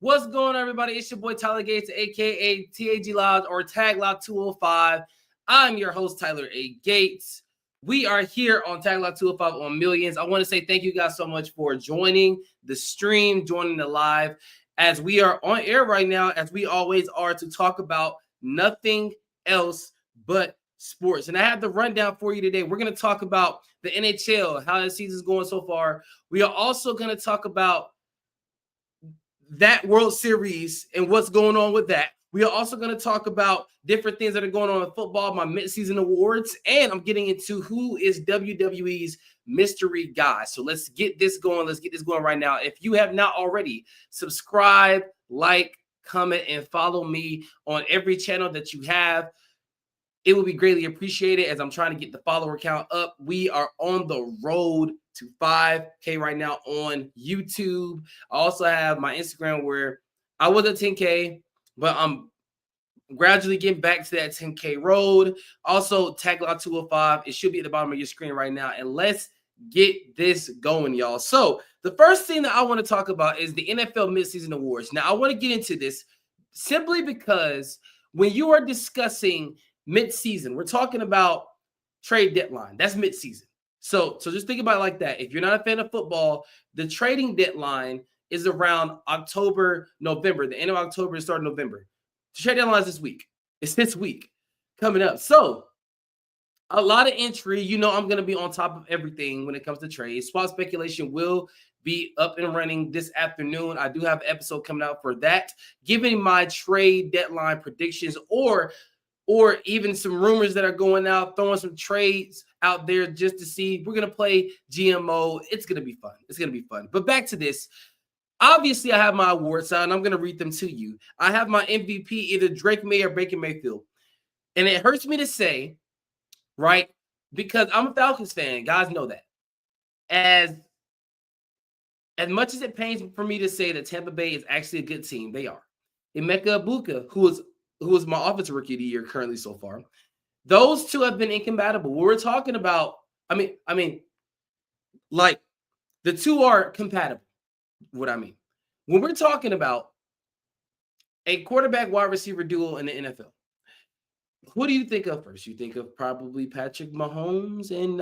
What's going on, everybody? It's your boy Tyler Gates, aka TAG Lodge or Tag Lock 205. I'm your host, Tyler A. Gates. We are here on Tag Lock 205 on Millions. I want to say thank you guys so much for joining the stream, joining the live, as we are on air right now, as we always are, to talk about nothing else but sports. And I have the rundown for you today. We're going to talk about the NHL, how the season's going so far. We are also going to talk about that World Series and what's going on with that. We are also going to talk about different things that are going on in football, my midseason awards, and I'm getting into who is WWE's mystery guy. So let's get this going. Let's get this going right now. If you have not already, subscribe, like, comment, and follow me on every channel that you have. It will be greatly appreciated as I'm trying to get the follower count up. We are on the road to 5K right now on YouTube. I also have my Instagram where I was at 10K, but I'm gradually getting back to that 10K road. Also, Taglock 205. It should be at the bottom of your screen right now. And let's get this going, y'all. So the first thing that I want to talk about is the NFL Midseason Awards. Now, I want to get into this simply because when you are discussing midseason, we're talking about trade deadline. That's midseason. So just think about it like that. If you're not a fan of football, the trading deadline is around October, November. The end of October and start of November. The trade deadline is this week. It's this week coming up. So a lot of entry. You know I'm going to be on top of everything when it comes to trades. Spot speculation will be up and running this afternoon. I do have an episode coming out for that, giving my trade deadline predictions or even some rumors that are going out, throwing some trades out there just to see. We're going to play GMO. It's going to be fun. It's going to be fun. But back to this. Obviously, I have my awards out, and I'm going to read them to you. I have my MVP, either Drake May or Baker Mayfield. And it hurts me to say, right, because I'm a Falcons fan. Guys know that. As much as it pains for me to say that Tampa Bay is actually a good team, they are. Emeka Egbuka, who is my offensive rookie of the year currently so far. Those two have been incompatible. We're talking about, I mean, like the two are compatible. What I mean, when we're talking about a quarterback wide receiver duo in the NFL, who do you think of first? You think of probably Patrick Mahomes and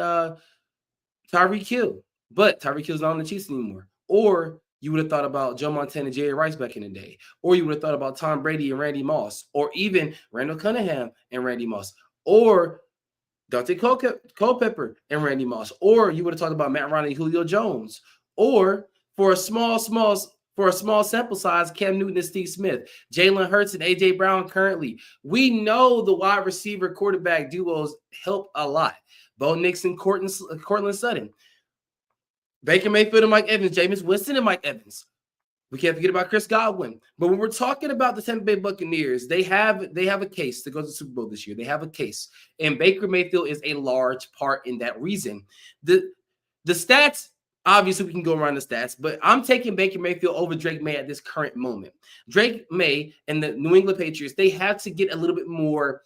Tyreek Hill, but Tyreek Hill's not on the Chiefs anymore. Or you would have thought about Joe Montana and Jerry Rice back in the day. Or you would have thought about Tom Brady and Randy Moss. Or even Randall Cunningham and Randy Moss. Or Dante Culpepper and Randy Moss. Or you would have talked about Matt Ryan and Julio Jones. Or for a small sample size, Cam Newton and Steve Smith. Jalen Hurts and A.J. Brown currently. We know the wide receiver quarterback duos help a lot. Bo Nix and Cortland Sutton. Baker Mayfield and Mike Evans, Jameis Winston and Mike Evans. We can't forget about Chris Godwin. But when we're talking about the Tampa Bay Buccaneers, they have a case to go to the Super Bowl this year. They have a case. And Baker Mayfield is a large part in that reason. The stats, obviously we can go around the stats, but I'm taking Baker Mayfield over Drake May at this current moment. Drake May and the New England Patriots, they have to get a little bit more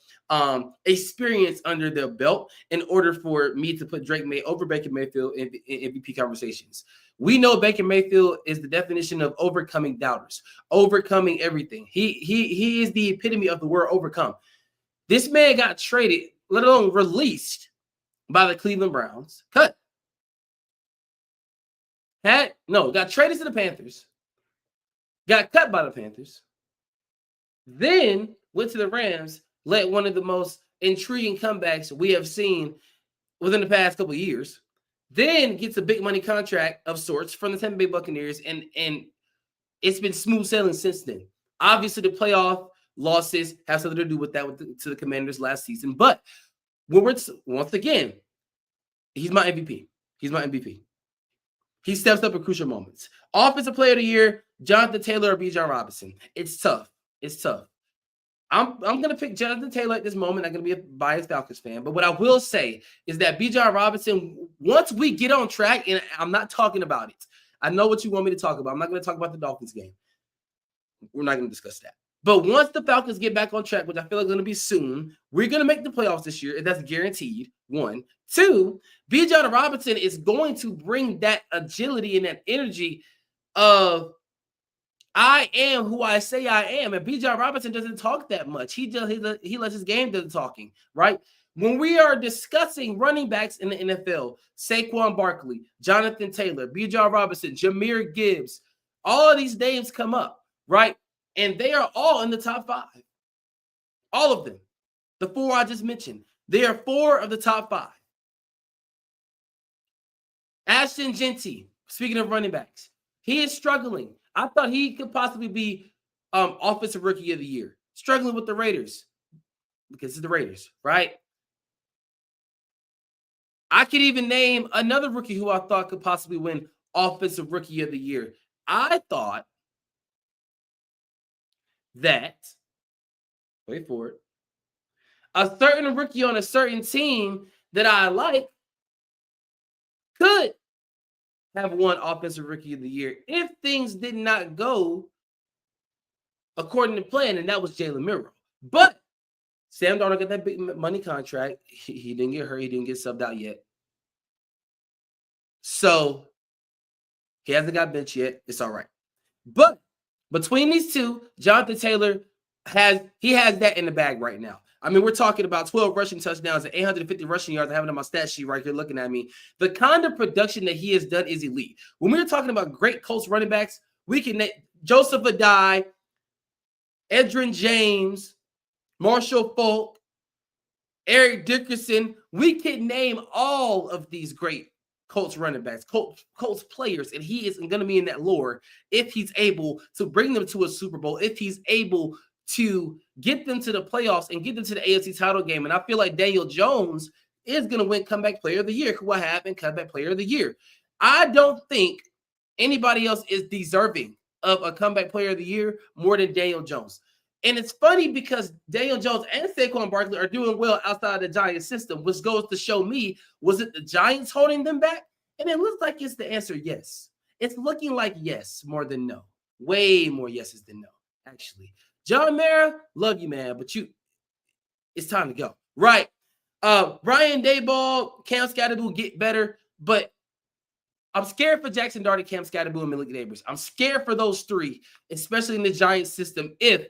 experience under their belt in order for me to put Drake May over Baker Mayfield in MVP conversations. We know Baker Mayfield is the definition of overcoming doubters, overcoming everything. He is the epitome of the word overcome. This man got traded, let alone released by the Cleveland Browns. Got traded to the Panthers, got cut by the Panthers, then went to the Rams, led one of the most intriguing comebacks we have seen within the past couple of years, then gets a big money contract of sorts from the Tampa Bay Buccaneers, and it's been smooth sailing since then. Obviously, the playoff losses have something to do with that to the Commanders last season, but once again, he's my MVP. He's my MVP. He steps up in crucial moments. Offensive Player of the Year, Jonathan Taylor or Bijan Robinson. It's tough. I'm going to pick Jonathan Taylor at this moment. I'm going to be a biased Falcons fan. But what I will say is that Bijan Robinson, once we get on track, and I'm not talking about it. I know what you want me to talk about. I'm not going to talk about the Dolphins game. We're not going to discuss that. But once the Falcons get back on track, which I feel like is going to be soon, we're going to make the playoffs this year. And that's guaranteed. 1. 2, Bijan Robinson is going to bring that agility and that energy of I am who I say I am. And Bijan Robinson doesn't talk that much. He lets his game do the talking, right? When we are discussing running backs in the NFL, Saquon Barkley, Jonathan Taylor, Bijan Robinson, Jahmyr Gibbs, all of these names come up, right? And they are all in the top 5. All of them. The 4 I just mentioned. They are 4 of the top 5. Ashton Genty, speaking of running backs, he is struggling. I thought he could possibly be offensive rookie of the year. Struggling with the Raiders because it's the Raiders, right? I could even name another rookie who I thought could possibly win offensive rookie of the year. I thought that, wait for it, a certain rookie on a certain team that I like could have won offensive rookie of the year if things did not go according to plan, and that was Jalen Milroe. But Sam Darnold got that big money contract. He didn't get hurt. He didn't get subbed out yet. So he hasn't got benched yet. It's all right. But between these two, Jonathan Taylor has that in the bag right now. I mean, we're talking about 12 rushing touchdowns and 850 rushing yards. I have it on my stat sheet right here looking at me. The kind of production that he has done is elite. When we're talking about great Colts running backs, we can name Joseph Adai, Edgerrin James, Marshall Faulk, Eric Dickerson. We can name all of these great Colts running backs, Colts players, and he is going to be in that lore if he's able to bring them to a Super Bowl, if he's able to get them to the playoffs and get them to the AFC title game. And I feel like Daniel Jones is going to win Comeback Player of the Year, who I have in Comeback Player of the Year. I don't think anybody else is deserving of a Comeback Player of the Year more than Daniel Jones. And it's funny because Daniel Jones and Saquon Barkley are doing well outside the Giants system, which goes to show me, was it the Giants holding them back? And it looks like it's the answer yes. It's looking like yes more than no. Way more yeses than no, actually. John Mara, love you, man, but it's time to go. Right. Brian Daboll, Cam Skattebo get better, but I'm scared for Jackson Dart, Cam Skattebo, and Malik Neighbors. I'm scared for those 3, especially in the Giants system, if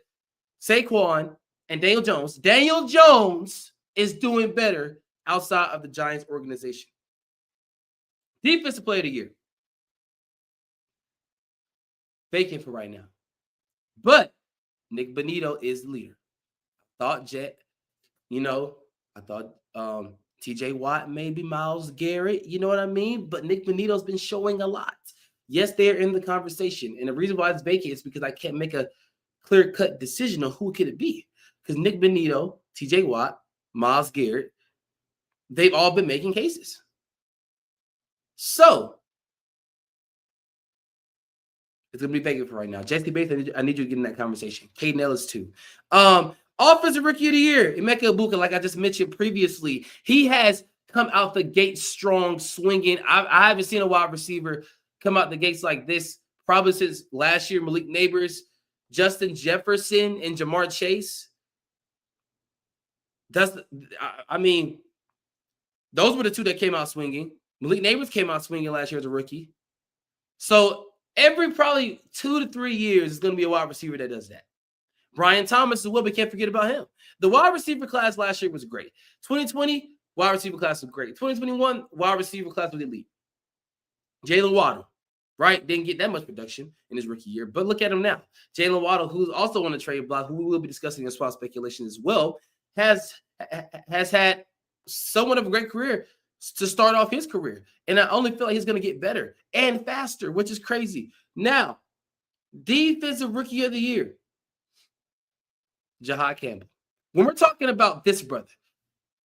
Saquon and Daniel Jones is doing better outside of the Giants organization. Defensive Player of the Year. Vacant for right now. But Nick Bonito is the leader. I thought TJ Watt, maybe Myles Garrett, you know what I mean? But Nick Bonito's been showing a lot. Yes, they're in the conversation. And the reason why it's vacant is because I can't make a clear-cut decision on who could it be. Because Nick Bonito, TJ Watt, Myles Garrett, they've all been making cases. So it's going to be vacant for right now. Jesse Bates, I need you to get in that conversation. Caden Ellis, too. Offensive Rookie of the Year, Emeka Egbuka, like I just mentioned previously. He has come out the gate strong, swinging. I haven't seen a wide receiver come out the gates like this probably since last year. Malik Neighbors, Justin Jefferson, and Jamar Chase. Those were the 2 that came out swinging. Malik Neighbors came out swinging last year as a rookie. So every probably 2 to 3 years is going to be a wide receiver that does that. Brian Thomas as well, but can't forget about him. The wide receiver class last year was great. 2020, wide receiver class was great. 2021, wide receiver class was elite. Jalen Waddle, right? Didn't get that much production in his rookie year, but look at him now. Jalen Waddle, who's also on the trade block, who we will be discussing in spot speculation as well, has had somewhat of a great career to start off his career. And I only feel like he's going to get better and faster, which is crazy. Now, Defensive Rookie of the Year, Jahad Campbell. When we're talking about this brother,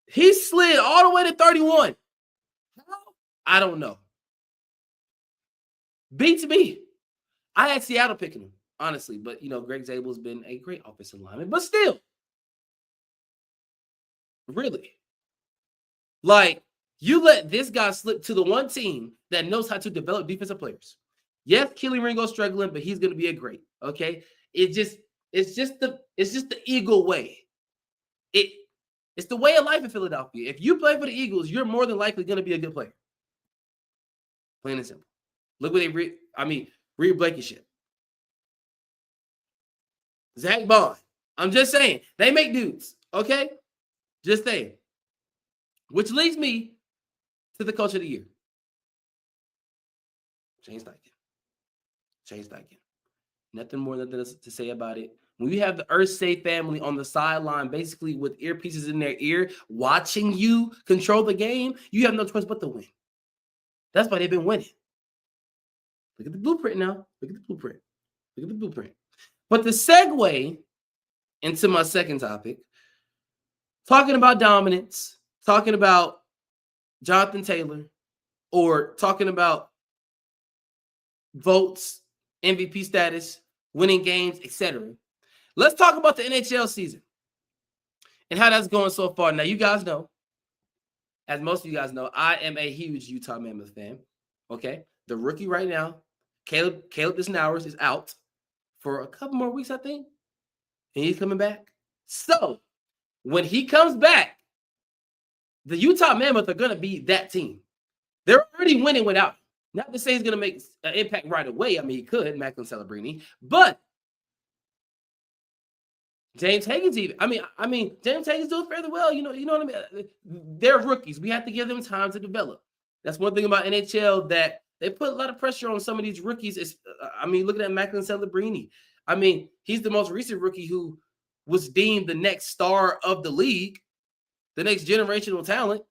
he slid all the way to 31. How? I don't know. Beats me. I had Seattle picking him, honestly. But, Greg Zabel's been a great offensive lineman. But still, really, like, you let this guy slip to the one team that knows how to develop defensive players. Yes, Keely Ringo's struggling, but he's going to be a great, okay? It's just the Eagle way. It's the way of life in Philadelphia. If you play for the Eagles, you're more than likely going to be a good player. Plain and simple. Look what Reed Blankenship. Zach Bond. I'm just saying. They make dudes. Okay? Just saying. Which leads me to the coach of the year. Shane Steichen. Shane Steichen. Nothing more than to say about it. When you have the Irsay family on the sideline, basically with earpieces in their ear, watching you control the game, you have no choice but to win. That's why they've been winning. Look at the blueprint now. Look at the blueprint. Look at the blueprint. But the segue into my second topic, talking about dominance, talking about Jonathan Taylor, or talking about votes, MVP status, winning games, etc. Let's talk about the NHL season and how that's going so far. Now, you guys know, as most of you guys know, I am a huge Utah Mammoth fan. Okay? The rookie right now, Caleb Disnowers, is out for a couple more weeks, I think, and he's coming back. So, when he comes back, the Utah Mammoth are going to be that team. They're already winning without him. Not to say he's going to make an impact right away. I mean, he could, Macklin Celebrini. But James Hagan's even. I mean, James Hagan's doing fairly well. You know what I mean? They're rookies. We have to give them time to develop. That's one thing about NHL, that they put a lot of pressure on some of these rookies. Looking at Macklin Celebrini. I mean, he's the most recent rookie who was deemed the next star of the league, the next generational talent.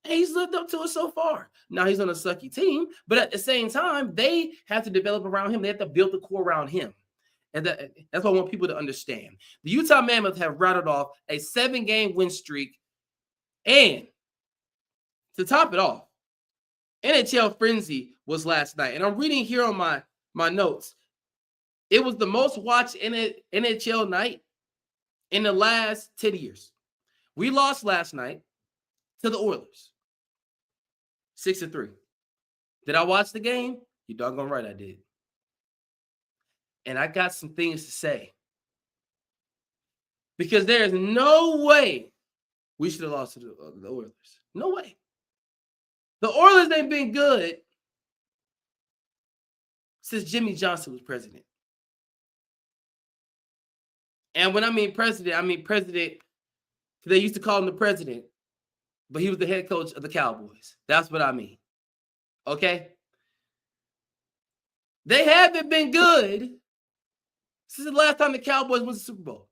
And he's lived up to it so far. Now he's on a sucky team, but at the same time, they have to develop around him. They have to build the core around him. And that's what I want people to understand. The Utah Mammoth have rattled off a 7-game win streak. And to top it off, NHL Frenzy was last night. And I'm reading here on my notes. It was the most watched NHL night in the last 10 years. We lost last night to the Oilers, 6-3. Did I watch the game? You doggone right I did. And I got some things to say. Because there is no way we should have lost to the Oilers. No way. The Oilers ain't been good since Jimmy Johnson was president. And when I mean president, they used to call him the president, but he was the head coach of the Cowboys. That's what I mean. Okay? They haven't been good since the last time the Cowboys won the Super Bowl.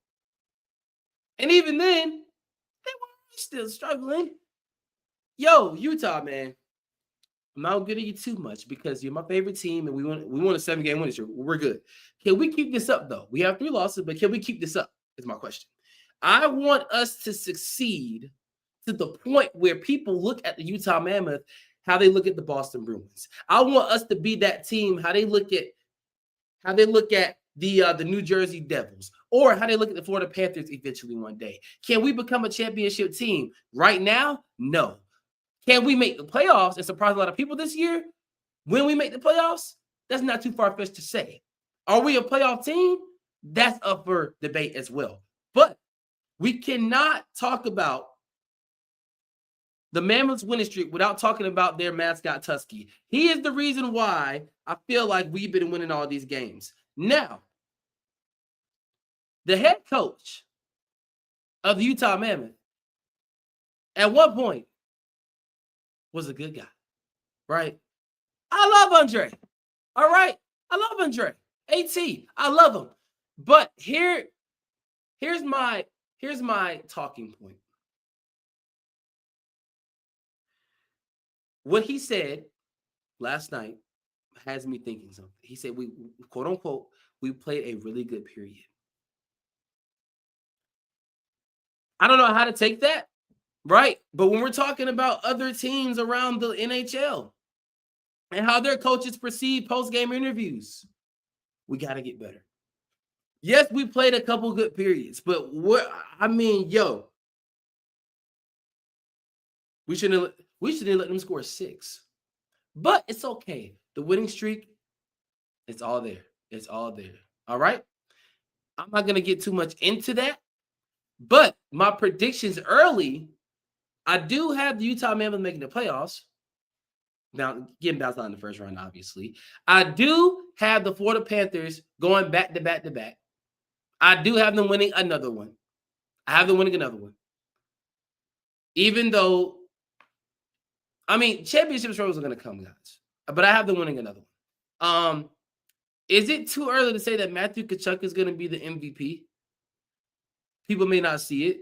And even then, they were still struggling. Yo, Utah, man. I'm not giving you too much because you're my favorite team and we won a 7-game winning streak. We're good. Can we keep this up, though? We have 3 losses, but can we keep this up? Is my question. I want us to succeed to the point where people look at the Utah Mammoth how they look at the Boston Bruins. I want us to be that team, how they look at the New Jersey Devils, or how they look at the Florida Panthers eventually one day. Can we become a championship team? Right now, no. Can we make the playoffs and surprise a lot of people this year? When we make the playoffs, that's not too far-fetched to say. Are we a playoff team? That's up for debate as well. But we cannot talk about the Mammoths winning streak without talking about their mascot, Tusky. He is the reason why I feel like we've been winning all these games. Now, the head coach of the Utah Mammoth at one point was a good guy, right? I love Andre. All right? I love Andre. AT, I love him. But here's my talking point. What he said last night has me thinking something. He said, we, quote unquote, we played a really good period. I don't know how to take that, right? But when we're talking about other teams around the NHL and how their coaches perceive post-game interviews, we got to get better. Yes, we played a couple good periods, but we shouldn't let them score 6. But it's okay. The winning streak, it's all there. It's all there. All right? I'm not going to get too much into that. But my predictions early, I do have the Utah Mammoth making the playoffs. Now, getting bounced out in the first round, obviously. I do have the Florida Panthers going back to back to back. I do have them winning another one. I have them winning another one. Even though, I mean, championship struggles are going to come, guys. But I have them winning another one. Is it too early to say that Matthew Tkachuk is going to be the MVP? People may not see it,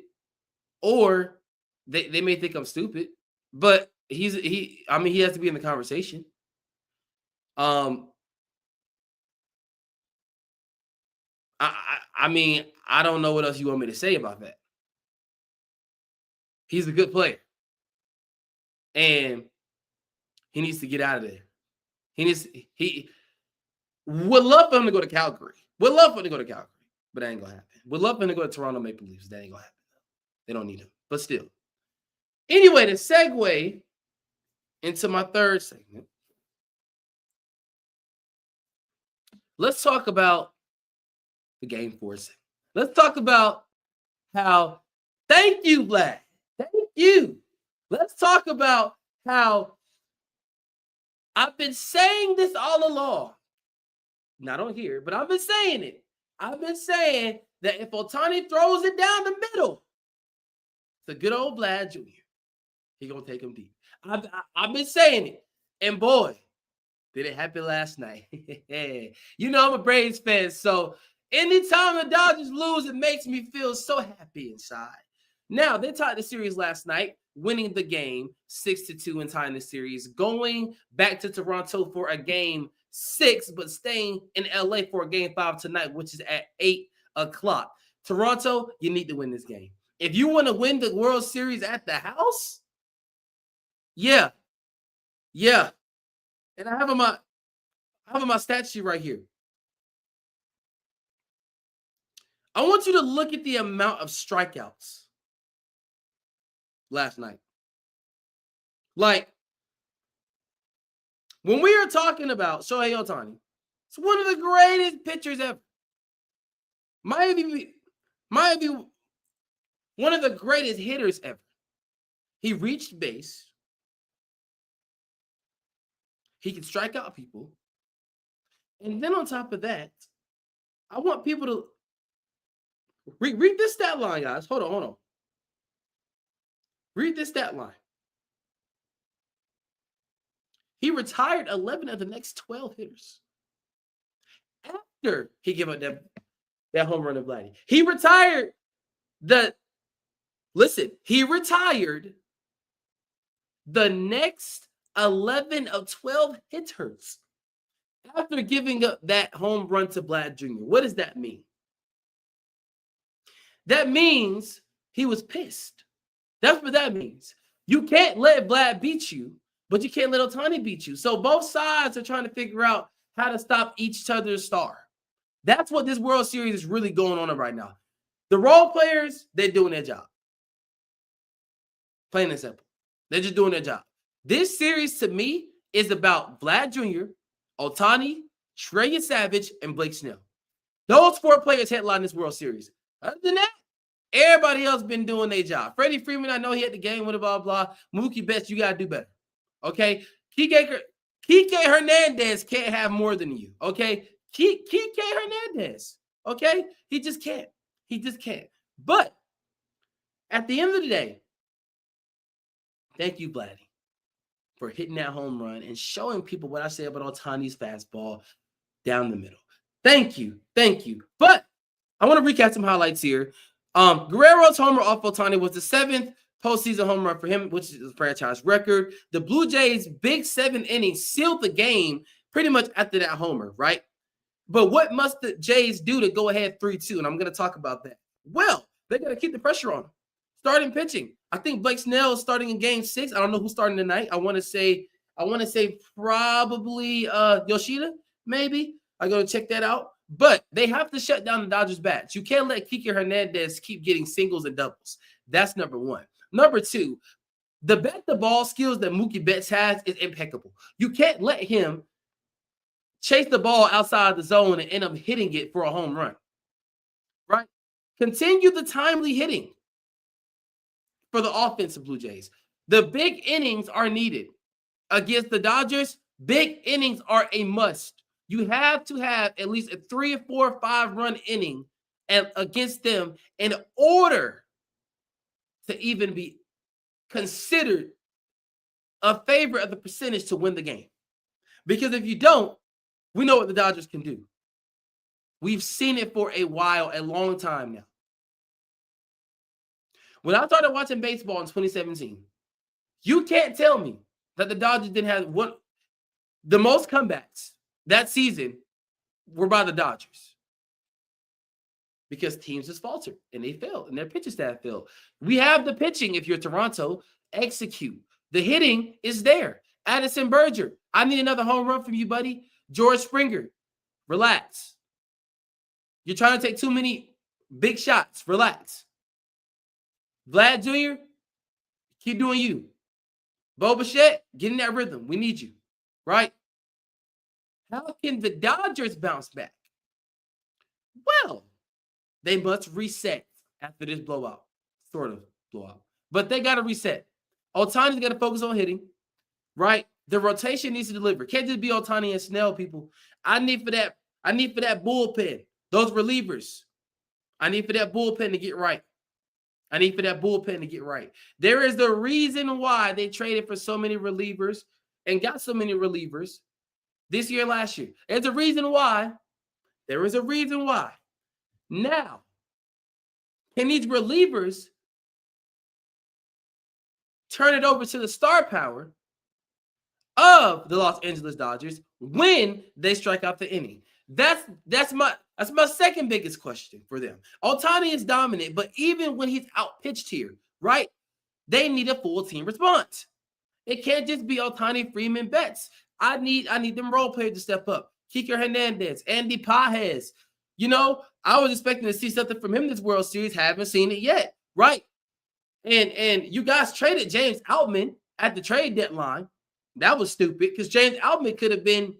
or they may think I'm stupid, but he has to be in the conversation. I mean, I don't know what else you want me to say about that. He's a good player, and he needs to get out of there. He would love for him to go to Calgary. Would love for him to go to Calgary, but that ain't gonna happen. Would love for him to go to Toronto Maple Leafs. That ain't gonna happen. They don't need him, but still. Anyway, to segue into my third segment, let's talk about the game 4 segment. Let's talk about how, thank you, Vlad. Thank you. Let's talk about how I've been saying this all along. Not on here, but I've been saying it. I've been saying that if Ohtani throws it down the middle, the good old Vlad Jr., he gonna take him deep. I've been saying it, and boy, did it happen last night. You know I'm a Braves fan, so anytime the Dodgers lose, it makes me feel so happy inside. Now, they tied the series last night, winning the game 6-2 and tying the series, going back to Toronto for a game 6, but staying in LA for a game 5 tonight, which is at 8 o'clock. Toronto, you need to win this game. If you want to win the World Series at the house, yeah. And I have on my stat sheet right here. I want you to look at the amount of strikeouts last night. Like, when we are talking about Shohei Ohtani, it's one of the greatest pitchers ever. Might be one of the greatest hitters ever. He reached base. He can strike out people. And then on top of that, I want people to read this stat line, guys. Hold on. Read this stat line. He retired 11 of the next 12 hitters after he gave up that home run to Vladdy. He retired the next 11 of 12 hitters after giving up that home run to Vlad Jr. What does that mean? That means he was pissed. That's what that means. You can't let Vlad beat you, but you can't let Ohtani beat you. So both sides are trying to figure out how to stop each other's star. That's what this World Series is really going on right now. The role players, they're doing their job. Plain and simple. They're just doing their job. This series, to me, is about Vlad Jr., Ohtani, Trey Savage, and Blake Snell. Those 4 players headline this World Series. Other than that, everybody else been doing their job. Freddie Freeman, I know he had the game with blah, blah. Mookie Betts, you got to do better. Okay? Kike Hernandez can't have more than you. Okay? Kike Hernandez. Okay? He just can't. But at the end of the day, thank you, Vladdy, for hitting that home run and showing people what I say about Ohtani's fastball down the middle. Thank you. But I want to recap some highlights here. Guerrero's homer off Ohtani was the 7th postseason home run for him, which is a franchise record. The Blue Jays' big 7 innings sealed the game pretty much after that homer, right? But what must the Jays do to go ahead 3-2? And I'm going to talk about that. Well, they got to keep the pressure on them. Starting pitching. I think Blake Snell is starting in game 6. I don't know who's starting tonight. I want to say probably Yoshida, maybe. I got to check that out. But they have to shut down the Dodgers' bats. You can't let Kike Hernandez keep getting singles and doubles. That's number 1. Number 2, the bat-the-ball skills that Mookie Betts has is impeccable. You can't let him chase the ball outside the zone and end up hitting it for a home run. Right? Continue the timely hitting for the offensive Blue Jays. The big innings are needed. Against the Dodgers, big innings are a must. You have to have at least a 3 or 4 or 5 run inning against them in order to even be considered a favorite of the percentage to win the game. Because if you don't, we know what the Dodgers can do. We've seen it for a while, a long time now. When I started watching baseball in 2017, you can't tell me that the Dodgers didn't have the most comebacks that season were by the Dodgers. Because teams just faltered and they failed and their pitching staff failed. We have the pitching. If you're Toronto, execute. The hitting is there. Addison Berger, I need another home run from you, buddy. George Springer, relax. You're trying to take too many big shots. Relax. Vlad Jr., keep doing you. Bo Bichette, get in that rhythm. We need you, right? How can the Dodgers bounce back? Well, they must reset after this blowout, sort of blowout. But they got to reset. Ohtani's got to focus on hitting, right? The rotation needs to deliver. Can't just be Ohtani and Snell, people. I need for that bullpen, those relievers. I need for that bullpen to get right. There is the reason why they traded for so many relievers and got so many relievers this year and last year. There's a reason why. There is a reason why. Now, can these relievers turn it over to the star power of the Los Angeles Dodgers when they strike out the inning? That's my second biggest question for them. Ohtani is dominant, but even when he's outpitched here, right? They need a full team response. It can't just be Ohtani, Freeman, Betts. I need them role players to step up. Kike Hernandez, Andy Pages. You know, I was expecting to see something from him this World Series. Haven't seen it yet, right? And you guys traded James Outman at the trade deadline. That was stupid because James Outman could have been.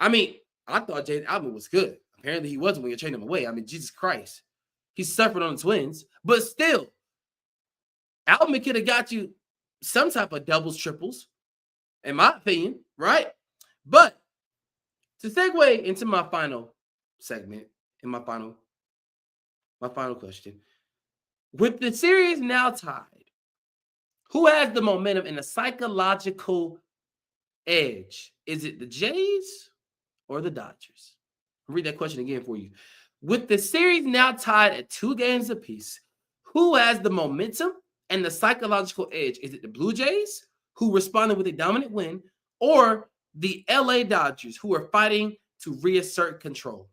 I mean, I thought James Outman was good. Apparently, he wasn't when you traded him away. I mean, Jesus Christ, he suffered on the Twins, but still, Outman could have got you some type of doubles, triples, in my opinion, right? But to segue into my final segment and my final question. With the series now tied, who has the momentum and the psychological edge? Is it the Jays or the Dodgers? I'll read that question again for you. With the series now tied at 2 games apiece, who has the momentum and the psychological edge? Is it the Blue Jays, who responded with a dominant win, or the LA Dodgers, who are fighting to reassert control?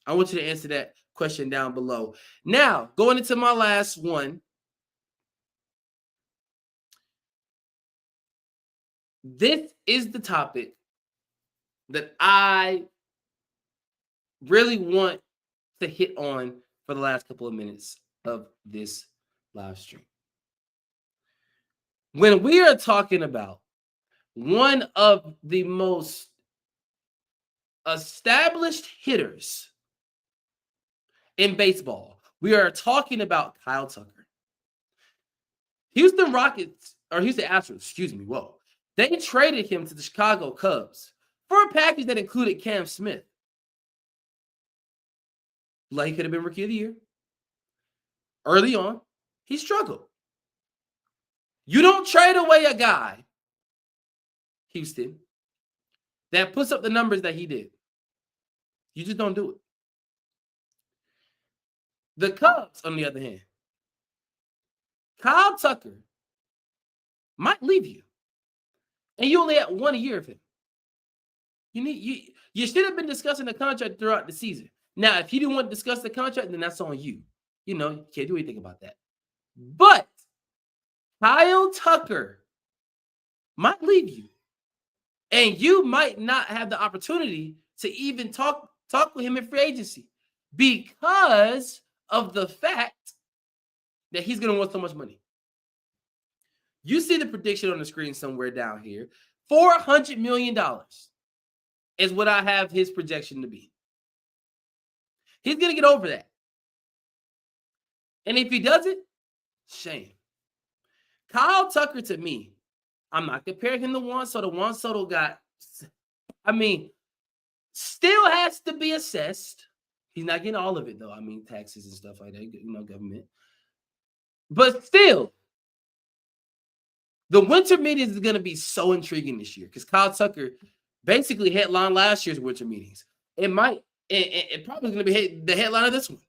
I want you to answer that question down below. Now, going into my last one. This is the topic that I really want to hit on for the last couple of minutes of this live stream. When we are talking about one of the most established hitters in baseball, we are talking about Kyle Tucker. Houston Astros, they traded him to the Chicago Cubs for a package that included Cam Smith. Like, he could have been Rookie of the Year. Early on, he struggled. You don't trade away a guy, Houston, that puts up the numbers that he did. You just don't do it. The Cubs, on the other hand, Kyle Tucker might leave you. And you only had 1 year of him. You should have been discussing the contract throughout the season. Now, if you didn't want to discuss the contract, then that's on you. You know, you can't do anything about that. But Kyle Tucker might leave you. And you might not have the opportunity to even talk with him in free agency because of the fact that he's going to want so much money. You see the prediction on the screen somewhere down here. $400 million is what I have his projection to be. He's going to get over that. And if he doesn't, shame. Kyle Tucker, to me, I'm not comparing him to Juan Soto. Juan Soto still has to be assessed He's not getting all of it, though. I mean, taxes and stuff like that, government. But still, the winter meetings is going to be so intriguing this year because Kyle Tucker basically headlined last year's winter meetings. It probably going to be the headline of this one.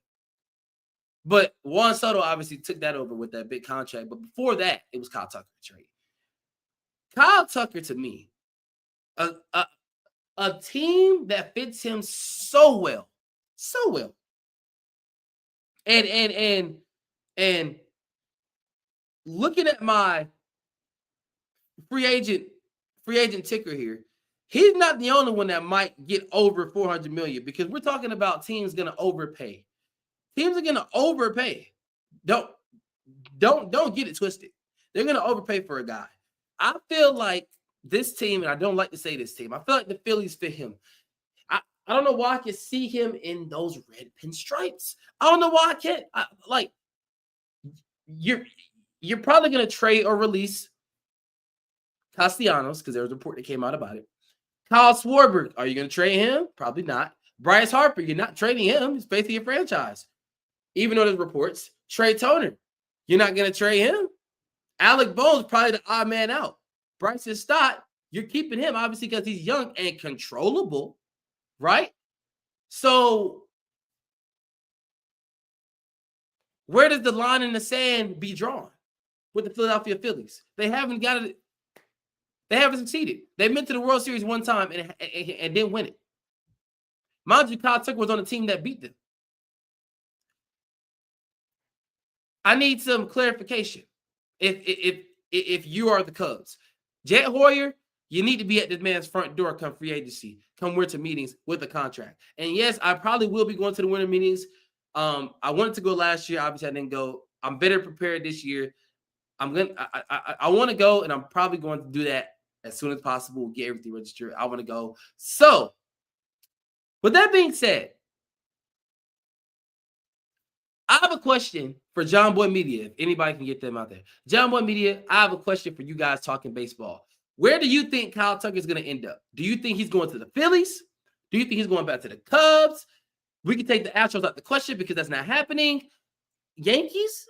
But Juan Soto obviously took that over with that big contract. But before that, it was Kyle Tucker trade. Kyle Tucker, to me, a team that fits him so well. And looking at my free agent ticker here, he's not the only one that might get over $400 million because we're talking about teams going to overpay. Teams are going to overpay. Don't get it twisted. They're going to overpay for a guy. I feel like this team, and I don't like to say this team, I feel like the Phillies fit him. I don't know why I can see him in those red pinstripes. I don't know why I can't. You're probably going to trade or release Castellanos because there was a report that came out about it. Kyle Schwarber, are you going to trade him? Probably not. Bryce Harper, you're not trading him. He's basically your franchise. Even though there's reports. Trey Toner, you're not going to trade him. Alec Bones, probably the odd man out. Bryson Stott, you're keeping him obviously because he's young and controllable, right? So where does the line in the sand be drawn with the Philadelphia Phillies? They haven't got it. They haven't succeeded. They've been to the World Series one time and didn't win it. Mind you, Kyle Tucker was on a team that beat them. I need some clarification. If you are the Cubs, Jet Hoyer, you need to be at this man's front door come free agency, come winter meetings with a contract. And yes, I probably will be going to the winter meetings. I wanted to go last year. Obviously, I didn't go. I'm better prepared this year. I want to go, and I'm probably going to do that as soon as possible. Get everything registered. I want to go. So, with that being said, I have a question for John Boy Media, if anybody can get them out there. John Boy Media, I have a question for you guys talking baseball. Where do you think Kyle Tucker is going to end up? Do you think he's going to the Phillies? Do you think he's going back to the Cubs? We can take the Astros out the question because that's not happening. Yankees,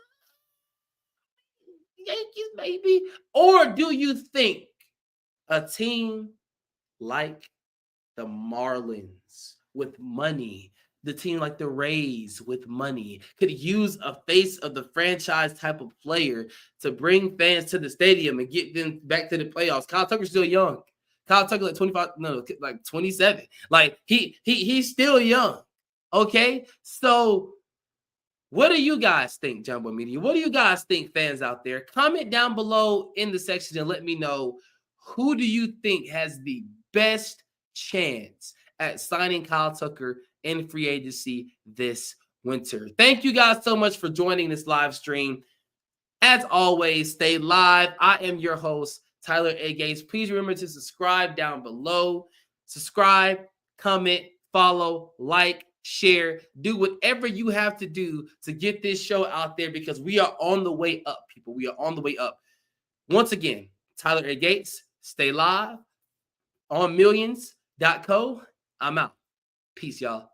maybe. Or do you think a team like the Marlins with money, the team like the Rays with money, could use a face of the franchise type of player to bring fans to the stadium and get them back to the playoffs? Kyle Tucker's still young. Kyle Tucker like 27. Like he's still young. Okay, so what do you guys think, Jumbo Media? What do you guys think, fans out there? Comment down below in the section and let me know, who do you think has the best chance at signing Kyle Tucker in free agency this winter? Thank you guys so much for joining this live stream. As always, stay live. I am your host, Tyler A. Gates. Please remember to subscribe down below. Subscribe, comment, follow, like, share, do whatever you have to do to get this show out there because we are on the way up, people. We are on the way up. Once again, Tyler A. Gates, stay live on millions.co. I'm out. Peace, y'all.